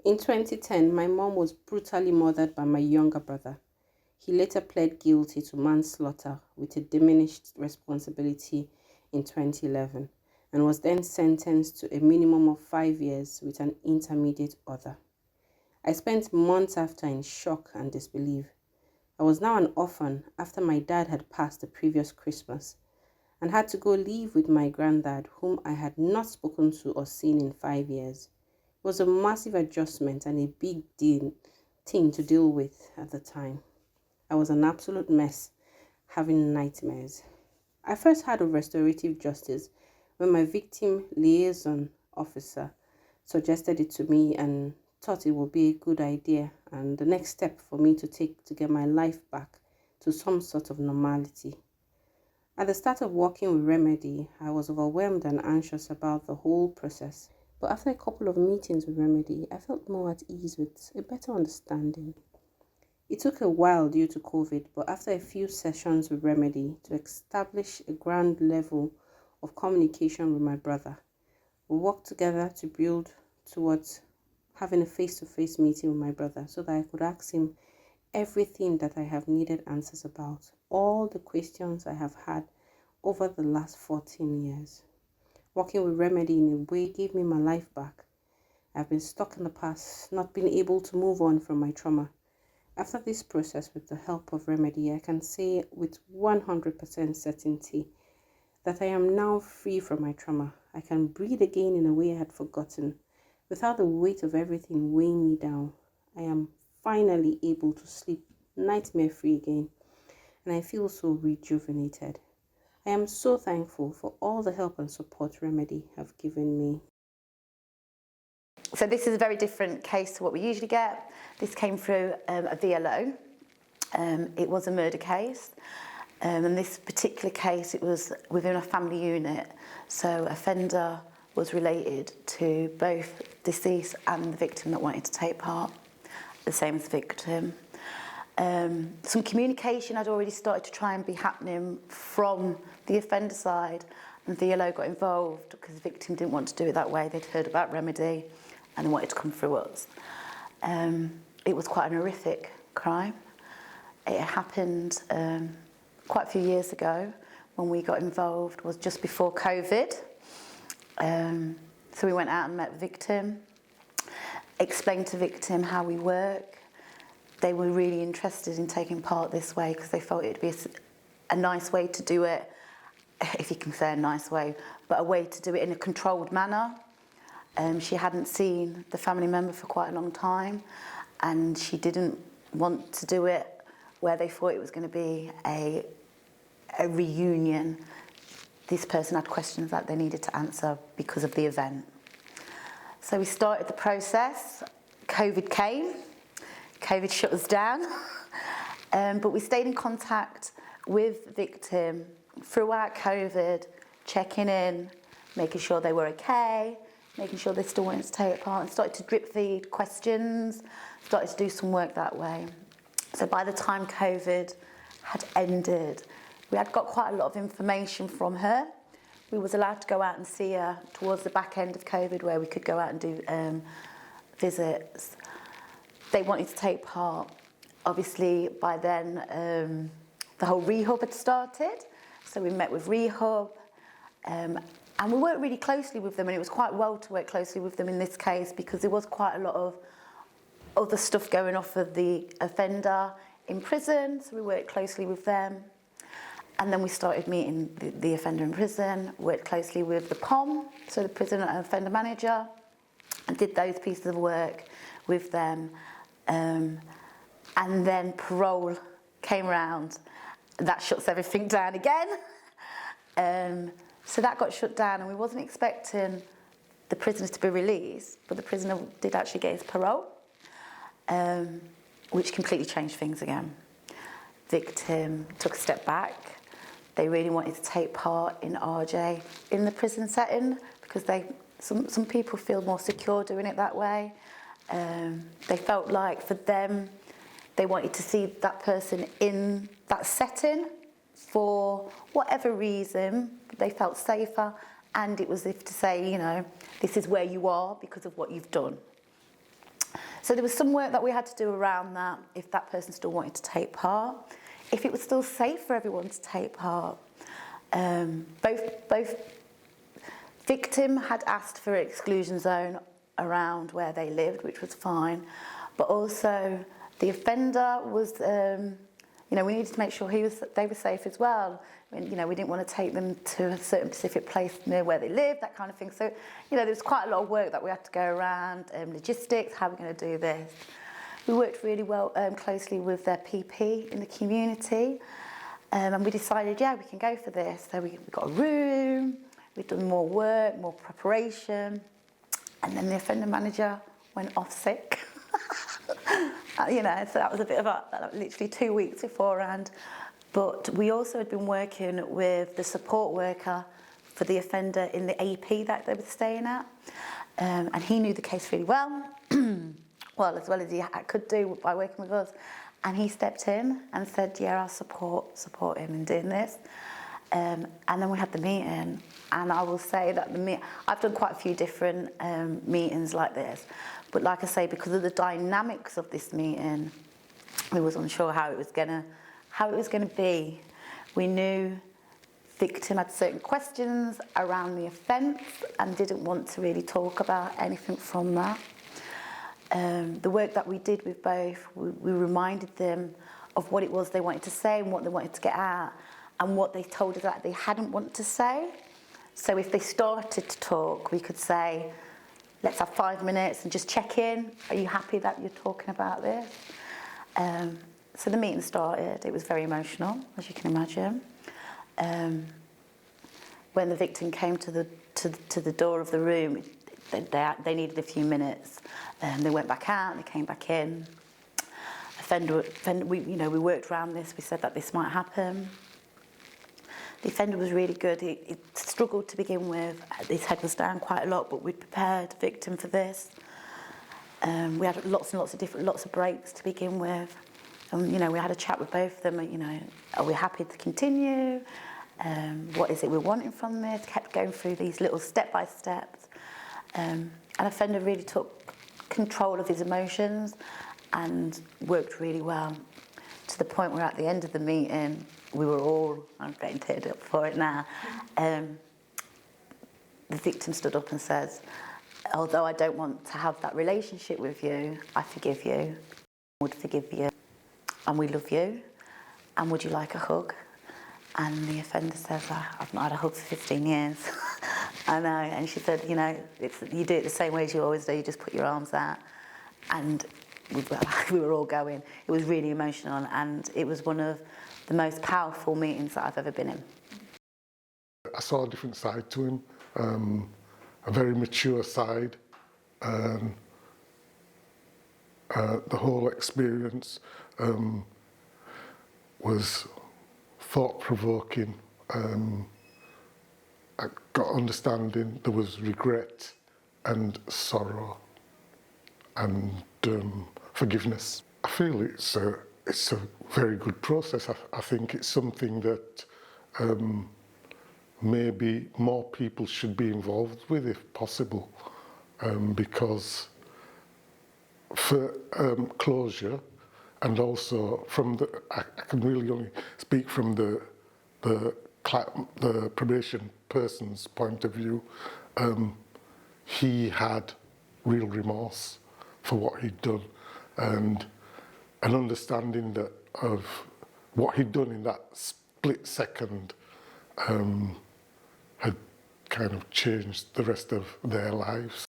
In 2010, my mom was brutally murdered by my younger brother. He later pled guilty to manslaughter with a diminished responsibility in 2011 and was then sentenced to a minimum of 5 years with an intermediate order. I spent months after in shock and disbelief. I was now an orphan after my dad had passed the previous Christmas and had to go live with my granddad, whom I had not spoken to or seen in 5 years. It was a massive adjustment and a big thing to deal with at the time. I was an absolute mess, having nightmares. I first heard of restorative justice when my victim liaison officer suggested it to me and thought it would be a good idea and the next step for me to take to get my life back to some sort of normality. At the start of working with Remedi, I was overwhelmed and anxious about the whole process. But after a couple of meetings with Remedi, I felt more at ease with a better understanding. It took a while due to COVID, but after a few sessions with Remedi to establish a ground level of communication with my brother, we worked together to build towards having a face-to-face meeting with my brother so that I could ask him everything that I have needed answers about, all the questions I have had over the last 14 years. Working with Remedi in a way gave me my life back. I've been stuck in the past, not being able to move on from my trauma. After this process with the help of Remedi, I can say with 100% certainty that I am now free from my trauma. I can breathe again in a way I had forgotten, without the weight of everything weighing me down. I am finally able to sleep nightmare-free again, and I feel so rejuvenated. I am so thankful for all the help and support Remedi have given me. So this is a very different case to what we usually get. This came through a VLO. It was a murder case. And this particular case, it was within a family unit. So offender was related to both deceased and the victim that wanted to take part, the same as the victim. Some communication had already started to try and be happening from the offender side, and VLO got involved because the victim didn't want to do it that way. They'd heard about Remedi and they wanted to come through us. It was quite an horrific crime. It happened quite a few years ago when we got involved, was just before COVID. So we went out and met the victim, explained to the victim how we work. They were really interested in taking part this way because they felt it'd be a nice way to do it, if you can say a nice way, but a way to do it in a controlled manner. She hadn't seen the family member for quite a long time, and she didn't want to do it where they thought it was going to be a reunion. This person had questions that they needed to answer because of the event. So we started the process. COVID came. COVID shut us down. But we stayed in contact with the victim throughout COVID, checking in, making sure they were okay, making sure they still wanted to take part, and started to drip feed questions, started to do some work that way. So by the time COVID had ended, we had got quite a lot of information from her. We was allowed to go out and see her towards the back end of COVID, where we could go out and do visits. They wanted to take part. Obviously, by then, the whole rehab had started. So we met with rehab, and we worked really closely with them, and it was quite well to work closely with them in this case because there was quite a lot of other stuff going off of the offender in prison, so we worked closely with them. And then we started meeting the offender in prison, worked closely with the POM, so the prison and offender manager, and did those pieces of work with them. And then parole came around. That shuts everything down again. So that got shut down, and we wasn't expecting the prisoners to be released, but the prisoner did actually get his parole, which completely changed things again. Victim took a step back. They really wanted to take part in RJ in the prison setting because some people feel more secure doing it that way. They felt like for them, they wanted to see that person in that setting for whatever reason. They felt safer, and it was as if to say, you know, this is where you are because of what you've done. So there was some work that we had to do around that, if that person still wanted to take part, if it was still safe for everyone to take part. Both victim had asked for an exclusion zone around where they lived, which was fine, but also the offender was, you know, we needed to make sure they were safe as well. I mean, you know, we didn't want to take them to a certain specific place near where they lived, that kind of thing. So, you know, there's quite a lot of work that we had to go around, logistics, how we're going to do this. We worked really well, closely with their PP in the community, and we decided, yeah, we can go for this. So we got a room, we've done more work, more preparation, and then the offender manager went off sick. You know, so that was a bit of literally 2 weeks beforehand. But we also had been working with the support worker for the offender in the AP that they were staying at. And he knew the case really well, well as he could do by working with us. And he stepped in and said, yeah, I'll support him in doing this. And then we had the meeting. And I will say that I've done quite a few different meetings like this. But like I say, because of the dynamics of this meeting, we was unsure how it was gonna be. We knew victim had certain questions around the offence and didn't want to really talk about anything from that. The work that we did with both, we reminded them of what it was they wanted to say and what they wanted to get out, and what they told us that they hadn't wanted to say. So if they started to talk, we could say, let's have 5 minutes and just check in. Are you happy that you're talking about this? So the meeting started. It was very emotional, as you can imagine. When the victim came to the door of the room, they needed a few minutes. They went back out, they came back in. We worked around this. We said that this might happen. The offender was really good. He struggled to begin with. His head was down quite a lot, but we'd prepared the victim for this. We had lots of breaks to begin with. You know, we had a chat with both of them. You know, are we happy to continue? What is it we're wanting from this? Kept going through these little step-by-steps. And offender really took control of his emotions and worked really well, to the point where at the end of the meeting, we were all, I'm getting teared up for it now, the victim stood up and says, although I don't want to have that relationship with you, I forgive you, I would forgive you, and we love you, and would you like a hug? And the offender says, I've not had a hug for 15 years. I know, and she said, you know, you do it the same way as you always do, you just put your arms out. And we were all going. It was really emotional, and it was one of the most powerful meetings that I've ever been in. I saw a different side to him, a very mature side. The whole experience was thought-provoking. I got understanding. There was regret and sorrow and forgiveness. I feel it's a very good process. I think it's something that maybe more people should be involved with if possible, because for closure, and also from I can really only speak from the probation person's point of view. He had real remorse for what he'd done, and an understanding that of what he'd done in that split second had kind of changed the rest of their lives.